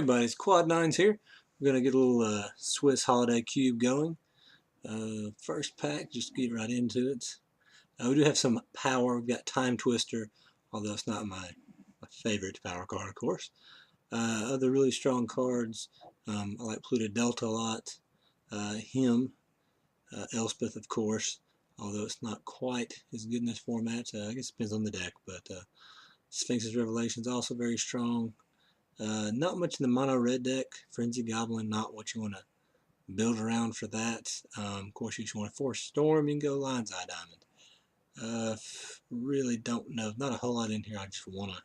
everybody, it's Quad Nines here. We're going to get a little Swiss Holiday Cube going. First pack, just get right into it. We do have some power. We've got Time Twister, although it's not my favorite power card, of course. Other really strong cards, I like Pluto Delta a lot. Elspeth, of course, although it's not quite as good in this format. I guess it depends on the deck, but Sphinx's Revelation is also very strong. Not much in the mono red deck. Frenzy Goblin, not what you want to build around for that. Of course, you just want to force Storm, you can go Lion's Eye Diamond. Really don't know. Not a whole lot in here I just want to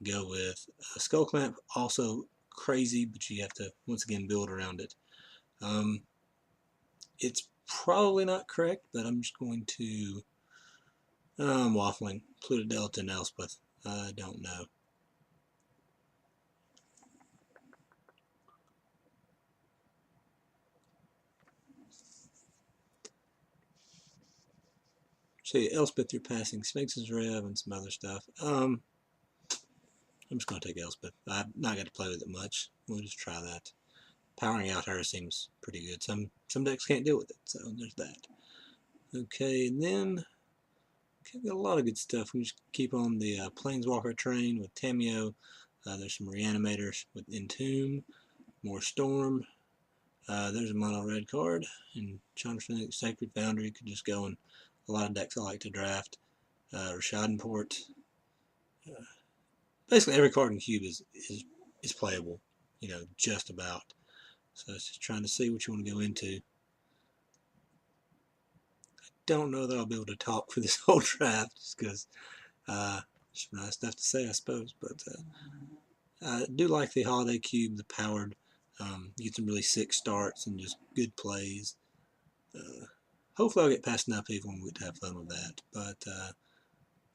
go with. Skull Clamp, also crazy, but you have to, once again, build around it. It's probably not correct, but I'm just going to... I'm waffling. Pluto Delta and Elspeth. I don't know. So Elspeth, you're passing Sphinx's Rev and some other stuff. I'm just going to take Elspeth. I've not got to play with it much. We'll just try that. Powering out her seems pretty good. Some decks can't deal with it, so there's that. Okay, and then we've got a lot of good stuff. We just keep on the Planeswalker train with Tameo. There's some Reanimators with Entomb, more Storm. There's a mono red card, and Chandra Sacred Foundry could just go in a lot of decks I like to draft. Rishadenport. Basically every card in Cube is playable, you know, just about. So it's just trying to see what you want to go into. I don't know that I'll be able to talk for this whole draft, just because it's nice stuff to say, I suppose. But I do like the Holiday Cube, the powered. You get some really sick starts and just good plays. Hopefully I'll get past enough even when we get to have fun with that. But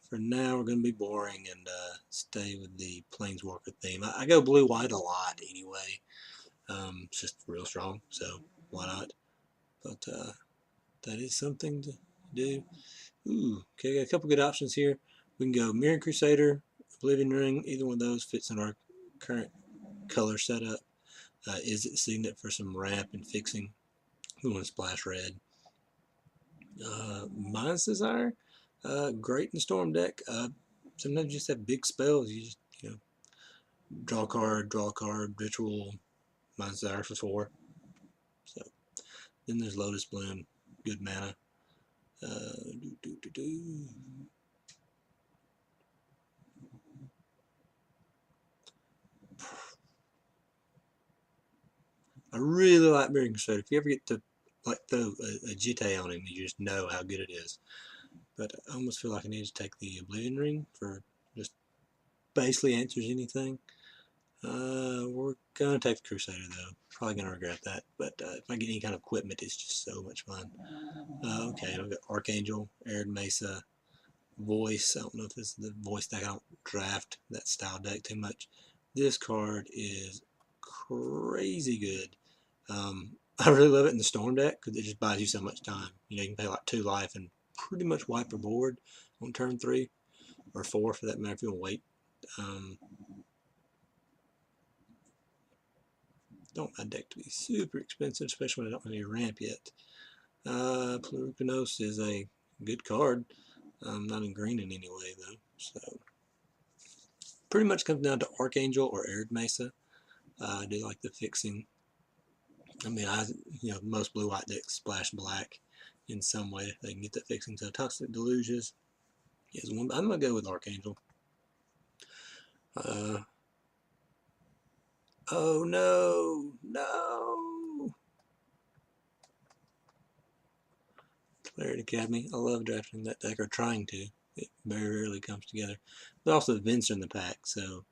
for now, we're going to be boring and stay with the Planeswalker theme. I go blue-white a lot anyway. It's just real strong, so why not? But that is something to do. Ooh, okay, got a couple good options here. We can go Mirror Crusader, Oblivion Ring. Either one of those fits in our current color setup. Is it Signet for some ramp and fixing? We want to splash red. Mind's Desire, great in the Storm deck. Sometimes you just have big spells. You just, you know, draw a card, ritual, Mind's Desire for 4. So then there's Lotus Bloom, good mana. I really like Mirror Crusader. If you ever get to like throw a Jitte on him, you just know how good it is. But I almost feel like I need to take the Oblivion Ring for just basically answers anything. We're gonna take the Crusader though. Probably gonna regret that. But if I get any kind of equipment, it's just so much fun. Okay, I've got Archangel, Arid Mesa, Voice. I don't know if this is the voice deck. I don't draft that style deck too much. This card is crazy good. I really love it in the Storm deck because it just buys you so much time. You know, you can pay like 2 life and pretty much wipe your board on turn 3 or 4 for that matter if you want to wait. Don't want my deck to be super expensive, especially when I don't have any ramp yet. Pluricanos is a good card. Not in green in any way though. So pretty much comes down to Archangel or Arid Mesa. I do like the fixing. I mean, most blue-white decks splash black in some way if they can get that fixing. So Toxic Deluges is one. I'm gonna go with Archangel. Oh no, no! Clarity Academy. I love drafting that deck, or trying to. It very rarely comes together. But also Vincer in the pack, so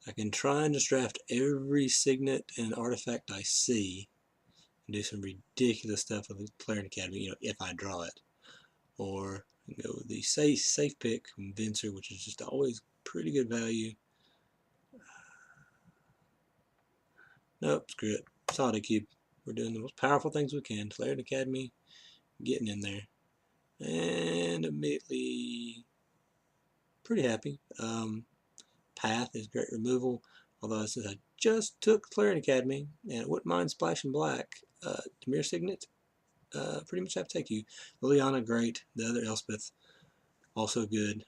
I can try and just draft every signet and artifact I see and do some ridiculous stuff with the Clarity Academy, you know, if I draw it. Or go with the safe pick from Vincer, which is just always pretty good value. Nope, screw it. Solid Cube. We're doing the most powerful things we can. Clarity Academy, getting in there. And immediately pretty happy. Path is great removal, although this is a just took Clarion Academy, and I wouldn't mind splashing black. Demir Signet, pretty much have to take you. Liliana, great. The other Elspeth, also good.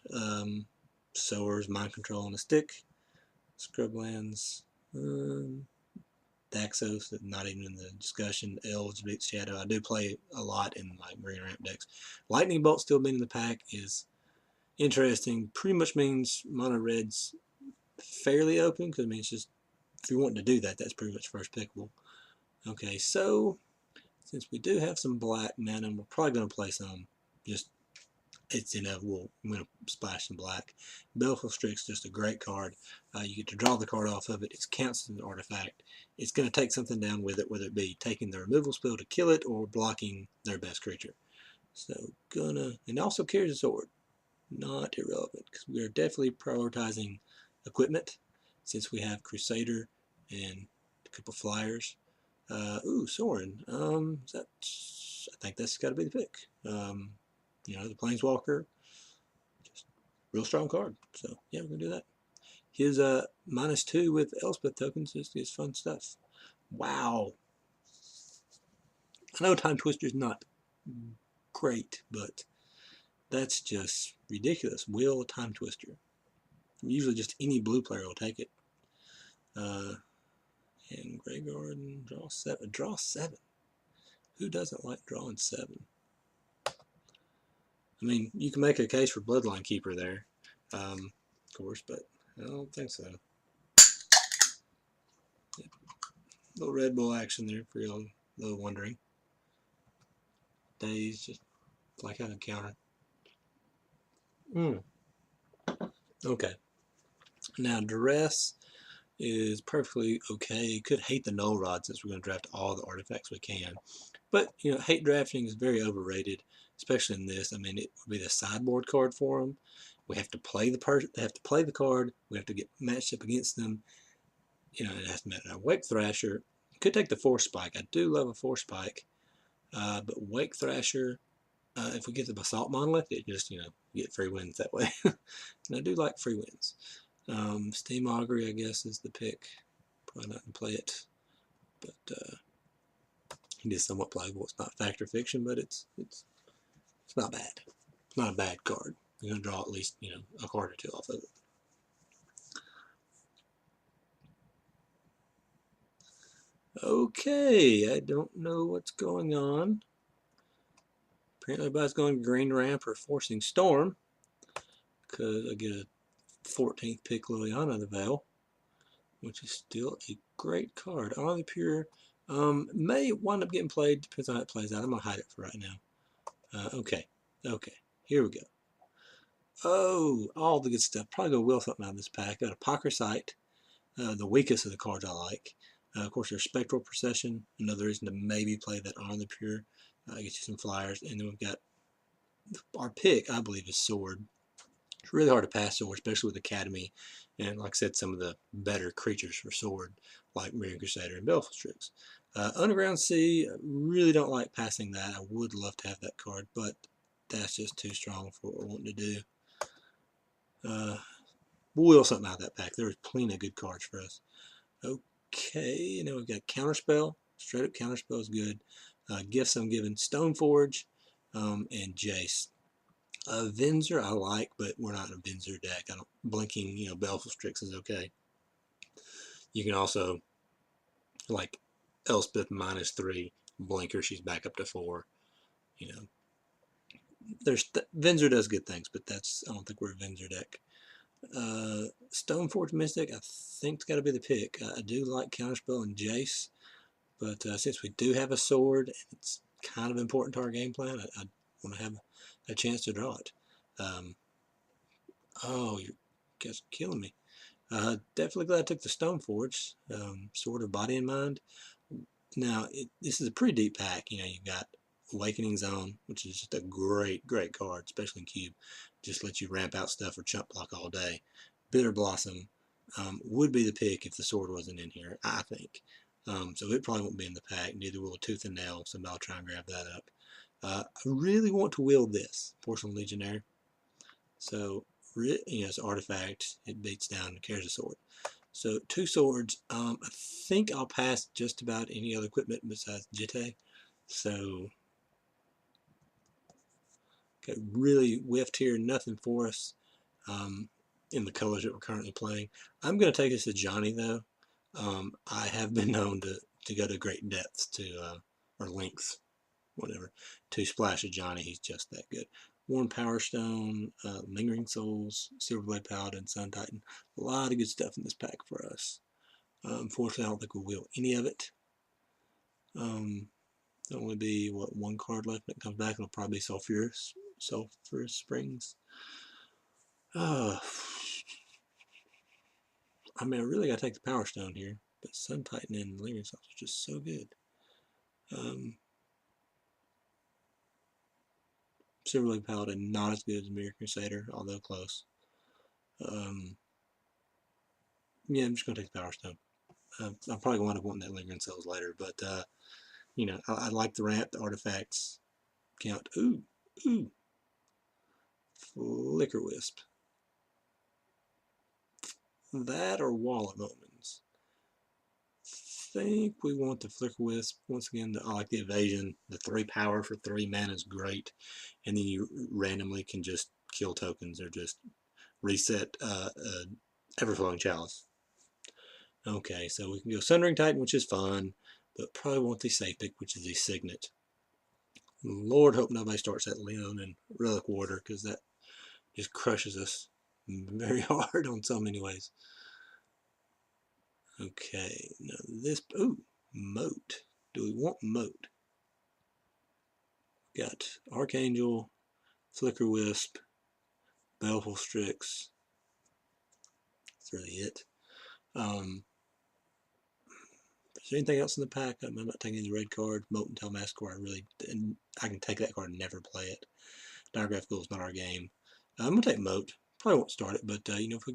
Sowers, Mind Control on a stick. Scrublands, Daxos, not even in the discussion. Elves, Big Shadow. I do play a lot in my Marine Ramp decks. Lightning Bolt still being in the pack is interesting. Pretty much means mono red's fairly open, because I mean, it's just, if you're wanting to do that, that's pretty much first pickable. Okay, so since we do have some black mana, we're probably going to play some. Just, it's inevitable. I'm going to splash some black. Baleful Strix, just a great card. You get to draw the card off of it. It counts as an artifact. It's going to take something down with it, whether it be taking the removal spell to kill it or blocking their best creature. So, and it also carries a sword. Not irrelevant, because we are definitely prioritizing equipment, since we have Crusader and a couple flyers. Soren. I think that's got to be the pick. The Planeswalker, just real strong card. So yeah, we're gonna do that. His -2 with Elspeth tokens is fun stuff. Wow. I know Time Twister's not great, but that's just ridiculous. Will Time Twister. Usually just any blue player will take it. And Grey Garden, draw 7. Draw 7. Who doesn't like drawing 7? I mean, you can make a case for Bloodline Keeper there, of course, but I don't think so. Yeah. Little Red Bull action there for you little wondering. Days, just like how to counter. Okay. Now, Duress is perfectly okay. Could hate the Null Rod, since we're going to draft all the artifacts we can. But, hate drafting is very overrated, especially in this. I mean, it would be the sideboard card for them. We have to play they have to play the card. We have to get matched up against them. It has to matter. Now, Wake Thrasher could take the Force Spike. I do love a Force Spike. But Wake Thrasher, if we get the Basalt Monolith, it just, get free wins that way. And I do like free wins. Steam Augury, I guess, is the pick. Probably not going to play it. But it is somewhat playable. It's not fact or fiction, but it's not bad. It's not a bad card. You're going to draw at least, a card or two off of it. Okay, I don't know what's going on. Apparently everybody's going Green Ramp or Forcing Storm, because I get a 14th pick Liliana the Veil, which is still a great card. Honor the Pure may wind up getting played, depends on how it plays out. I'm going to hide it for right now. Okay, here we go. Oh, all the good stuff. Probably going to will something out of this pack. Got a Pockersight, the weakest of the cards I like. Of course, there's Spectral Procession, another reason to maybe play that Honor the Pure. Get you some flyers. And then we've got our pick, I believe, is Sword. It's really hard to pass Sword, especially with Academy. And like I said, some of the better creatures for Sword, like Mirran Crusader and Baleful Strix. Underground Sea, I really don't like passing that. I would love to have that card, but that's just too strong for what we're wanting to do. We'll wheel something out of that pack. There's plenty of good cards for us. Okay, now we've got Counterspell. Straight up Counterspell is good. Gifts I'm giving Stoneforge and Jace. Venser I like, but we're not in a Venser deck. I don't blinking, Baleful Strix is okay. You can also like Elspeth -3 blinker. She's back up to 4. Venser does good things, but I don't think we're a Venser deck. Stoneforge Mystic, I think it's got to be the pick. I do like Counterspell and Jace, but since we do have a sword, and it's kind of important to our game plan, I want to have a chance to draw it. You guys are killing me. Definitely glad I took the Stoneforge, Sword of Body and Mind. Now, this is a pretty deep pack. You've got Awakening Zone, which is just a great card, especially in Cube. Just lets you ramp out stuff or chump block all day. Bitter Blossom would be the pick if the sword wasn't in here, I think. So it probably won't be in the pack. Neither will Tooth and Nail, so I'll try and grab that up. I really want to wield this, Porcelain Legionnaire. So, it's an artifact. It beats down and carries a sword. So 2 swords. I think I'll pass just about any other equipment besides Jitte. So, okay, really whiffed here. Nothing for us in the colors that we're currently playing. I'm going to take this to Johnny, though. I have been known to go to great depths or lengths, whatever, to splash a Johnny. He's just that good. Worn Power Stone, Lingering Souls, Silverblade Paladin, Sun Titan. A lot of good stuff in this pack for us. Unfortunately, I don't think we'll wheel any of it. There'll only be, what, 1 card left. When it comes back, it'll probably be Sulphurous Springs. I mean, I really got to take the Power Stone here, but Sun Titan and Lingering Souls are just so good. Silverblade Paladin, not as good as Mirror Crusader, although close. Yeah, I'm just going to take the Power Stone. I'm probably going to wind up wanting that Lingering Souls later, but, you know, I like the ramp, the artifacts count. Ooh, Flicker Wisp. That or Wall of Omens. I think we want the Flicker Wisp. Once again, I like the evasion. The 3 power for 3 mana is great. And then you randomly can just kill tokens or just reset Everflowing Chalice. Okay, so we can go Sundering Titan, which is fun, but probably want the safe pick, which is the Signet. Lord, hope nobody starts that Leon and Relic Warder, because that just crushes us very hard on so many ways. Okay, now this, Moat. Do we want Moat? Got Archangel, Flicker Wisp, Baleful Strix. That's really it. Is there anything else in the pack? I'm not taking the red card. Moat and Telmascore, I can take that card and never play it. Diagraph Ghoul is not our game. I'm gonna take Moat. Probably won't start it, but you know, if we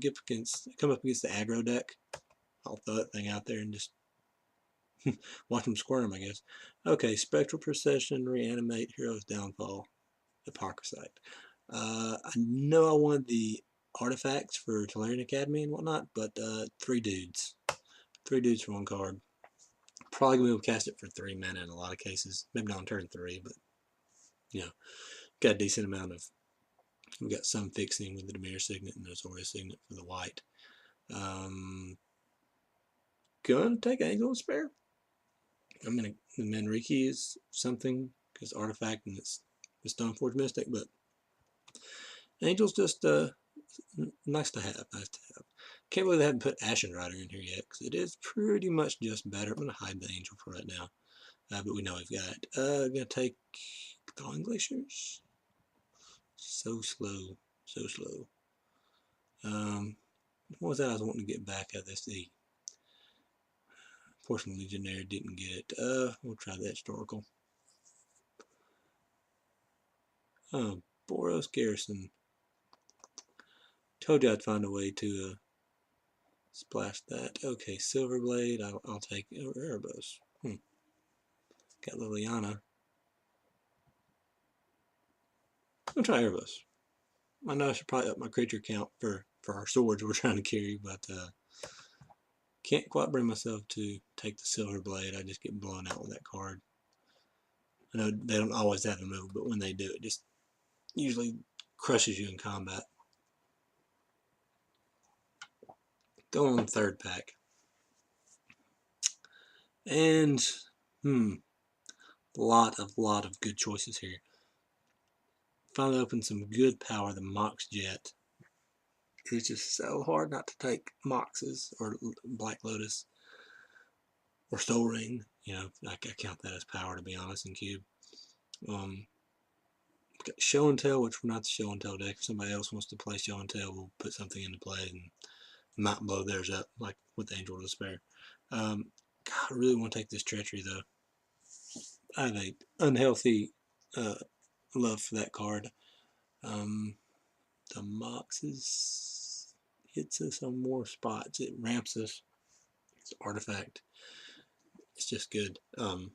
come up against the aggro deck, I'll throw that thing out there and just watch them squirm, I guess. Okay, Spectral Procession, Reanimate, Hero's Downfall, Hypocrisite. I know I wanted the artifacts for Tolarian Academy and whatnot, but 3 dudes. 3 dudes for 1 card. Probably going to be able to cast it for 3 mana in a lot of cases. Maybe not on turn 3, but, you know, got a decent amount of... We've got some fixing with the Demir Signet and the Azorius Signet for the white. Gonna take Angel of Despair. I'm gonna... The Manriki is something, because artifact and it's the Stoneforge Mystic, but Angel's just nice to have. Can't believe they haven't put Ashen Rider in here yet, because it is pretty much just better. I'm going to hide the Angel for right now, but we know we've got it. Going to take Thawing Glaciers. So slow. What was that I was wanting to get back at this? The Portion Legionnaire didn't get it. We'll try the Historical. Boros Garrison. Told you I'd find a way to splash that. Okay, Silverblade. I'll take Erebos. Got Liliana. I'll try Erebos. I know I should probably up my creature count for our swords we're trying to carry, but can't quite bring myself to take the Silverblade. I just get blown out with that card. I know they don't always have the move, but when they do, it just usually crushes you in combat. Go on the 3rd pack. And, lot of good choices here. Finally opened some good power, the Mox Jet. It's just so hard not to take Moxes or Black Lotus or Soul Ring. You know, I count that as power, to be honest, in Cube. Got Show and Tell, which we're not the Show and Tell deck. If somebody else wants to play Show and Tell, we'll put something into play and might blow theirs up, like with Angel of Despair. God, I really want to take this Treachery, though. I have a unhealthy love for that card. The Moxes hits us on more spots. It ramps us. It's an artifact. It's just good. God,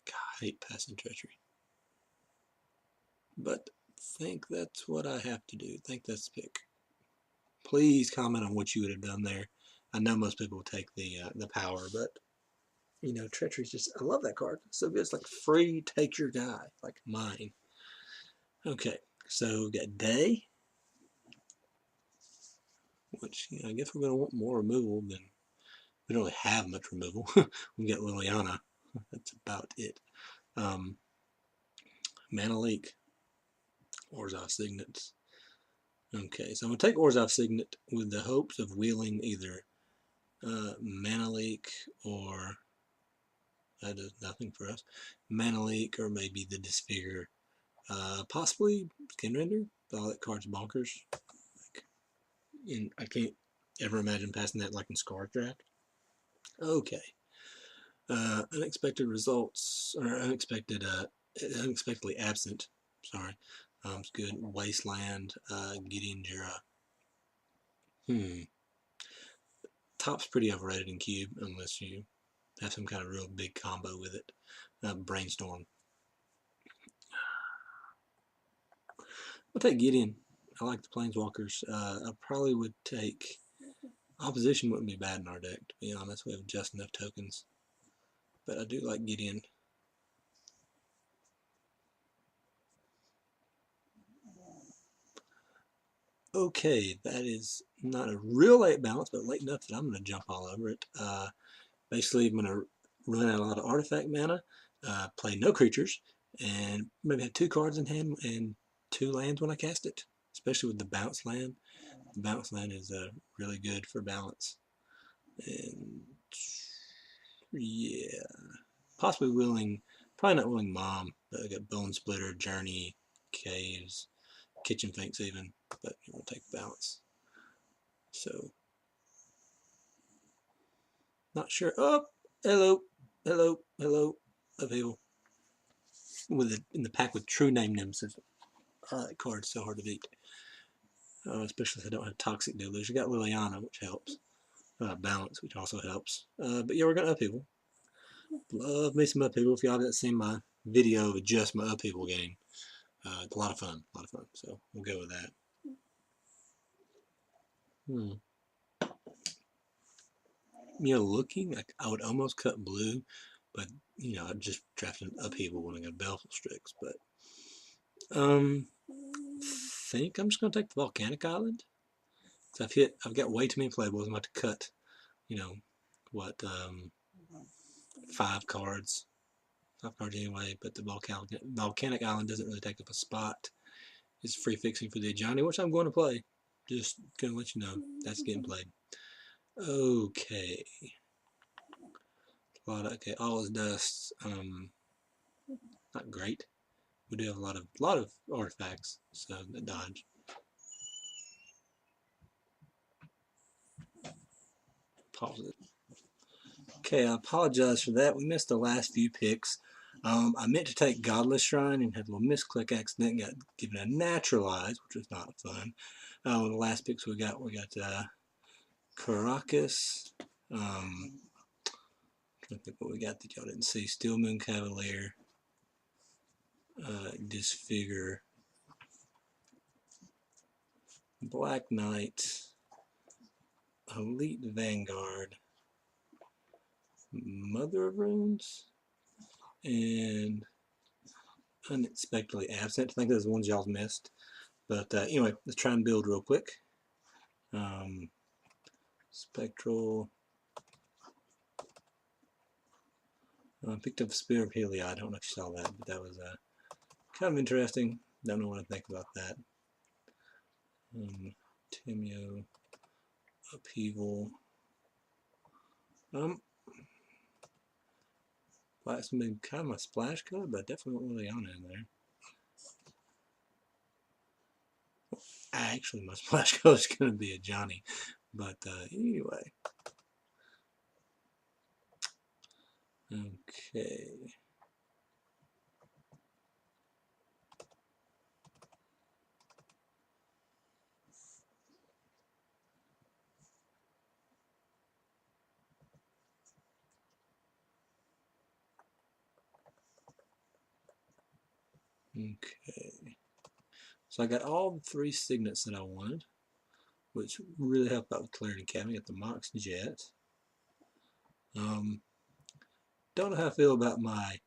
I hate passing Treachery. But I think that's what I have to do. I think that's the pick. Please comment on what you would have done there. I know most people will take the power, but you know, treachery's just, I love that card. It's so good. It's like free, take your guy, like mine. Okay, so we got Day, which, you know, I guess we're going to want more removal than, we don't really have much removal. We get Liliana. That's about it. Mana Leak, Orzhov Signets. Okay, so I'm going to take Orzhov Signet with the hopes of wheeling either Mana Leak or, that does nothing for us, Mana Leak or maybe the Disfigure. Possibly Skinrender. All that card's bonkers. Like, I can't ever imagine passing that like in Scar Draft. Okay. Unexpected results, or unexpectedly absent. Sorry. It's good. Wasteland, Gideon Jura. Top's pretty overrated in Cube unless you have some kind of real big combo with it. Brainstorm. I'll take Gideon. I like the Planeswalkers. I probably would take... Opposition wouldn't be bad in our deck, to be honest. We have just enough tokens. But I do like Gideon. Okay, that is not a real late balance, but late enough that I'm going to jump all over it. Basically, I'm going to run out a lot of artifact mana, play no creatures, and maybe have 2 cards in hand and 2 lands when I cast it, especially with the bounce land. The bounce land is really good for balance. And yeah, possibly willing, probably not willing Mom, but I got Bone Splitter, Journey, Caves, Kitchen Finks even, but we'll take balance. So, not sure. Oh, hello, hello, hello, Upheaval. In the pack with True Name Nemesis. That card's so hard to beat. Especially if I don't have Toxic Deluge. I got Liliana, which helps. Balance, which also helps. But yeah, we're going to Upheaval. Love me some Upheaval. If y'all haven't seen my video of just my Upheaval game, it's a lot of fun. So we'll go with that. You know, looking like I would almost cut blue, but you know, I just drafted an Upheaval when I got Baleful Strix. But think I'm just gonna take the Volcanic Island. Cause I've got way too many playable. I'm about to cut, you know, what 5 cards anyway. But the Volcanic Island doesn't really take up a spot. It's free fixing for the Johnny, which I'm going to play. Just gonna let you know that's getting played. Okay. Okay, All is Dust. Not great. We do have a lot of artifacts, so that dodge. Pause it. Okay, I apologize for that. We missed the last few picks. I meant to take Godless Shrine and had a little misclick accident, got given a Naturalize, which was not fun. The last picks we got Caracas. Trying to think what we got that y'all didn't see. Steel Moon Cavalier. Disfigure. Black Knight. Elite Vanguard. Mother of Runes. And Unexpectedly Absent. I think those are the ones y'all missed. But anyway, let's try and build real quick. Spectral. I picked up Spear of Heliod. I don't know if you saw that, but that was kind of interesting. Don't know what to think about that. Timeo. Upheaval. Black's been kind of my splash color, but I definitely want Liliana in there. Actually, my splash color is going to be a Johnny. But anyway. Okay. Okay. So I got all the 3 signets that I wanted, which really helped out with Clearing Academy. Got the Mox Jet. Don't know how I feel about my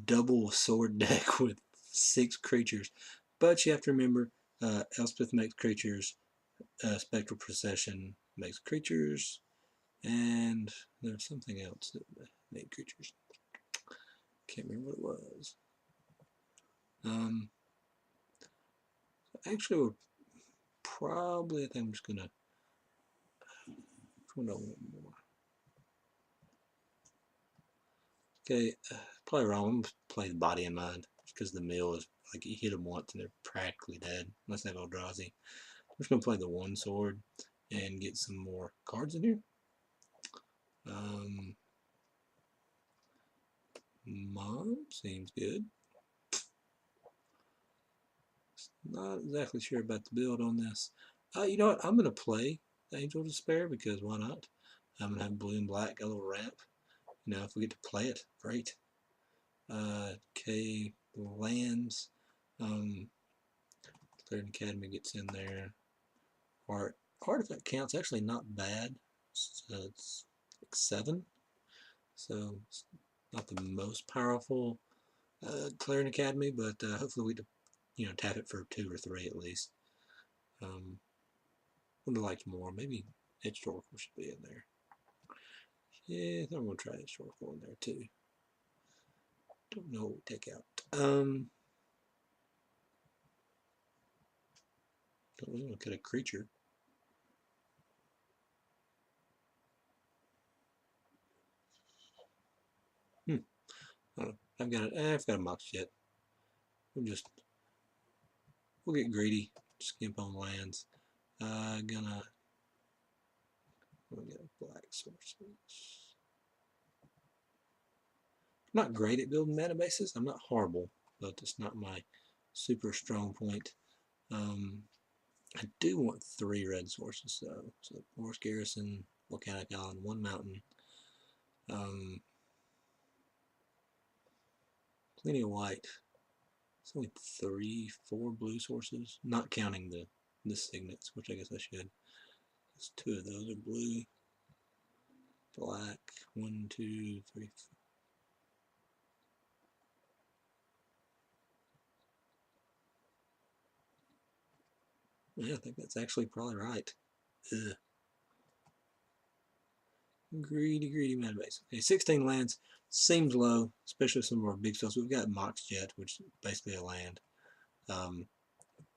double sword deck with 6 creatures, but you have to remember Elspeth makes creatures, Spectral Procession makes creatures, and there's something else that made creatures. Can't remember what it was. Actually, we're probably, I think I'm just gonna more. Okay, probably wrong. I'm gonna play the Body in Mind because the mill is like you hit them once and they're practically dead unless they have Eldrazi. I'm just gonna play the 1 sword and get some more cards in here. Mom seems good. Not exactly sure about the build on this. You know what? I'm gonna play Angel of Despair because why not? I'm gonna have blue and black, got a little ramp. You know, if we get to play it, great. Okay, lands. Third Academy gets in there. Artifact count's actually not bad. It's like 7, so it's not the most powerful Clarion Academy, but hopefully we tap it for 2 or 3 at least. Would have liked more. Maybe Historical should be in there. Yeah, I'm gonna try Historical in there too. Don't know what we take out. Don't really look at a creature. I've got a Mox Jet. We'll get greedy. Skimp on lands. Gonna get black sources. I'm not great at building mana bases. I'm not horrible, but it's not my super strong point. I do want 3 red sources though. So Forest Garrison, Volcanic Island, 1 mountain. Plenty of white. It's only 3, 4 blue sources, not counting the signets, which I guess I should. 2 of those are blue. Black, 1, 2, 3, 4. Yeah, I think that's actually probably right. Ugh. Greedy mana base. Okay, 16 lands seems low, especially some of our big stuff. So we've got Mox Jet, which is basically a land.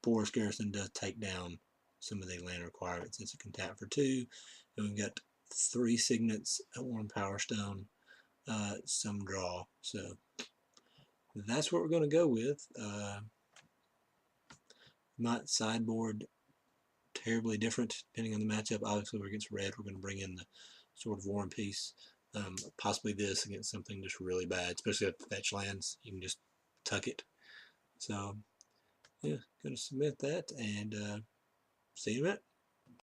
Forest Garrison does take down some of the land requirements. It's a can tap for 2, and we've got 3 signets, a 1 Power Stone, some draw. So that's what we're going to go with. Not sideboard terribly different depending on the matchup. Obviously, we're against red. We're going to bring in the Sword of War and Peace. Possibly this against something just really bad, especially at fetch lands. You can just tuck it. So, yeah, going to submit that and see you in a minute.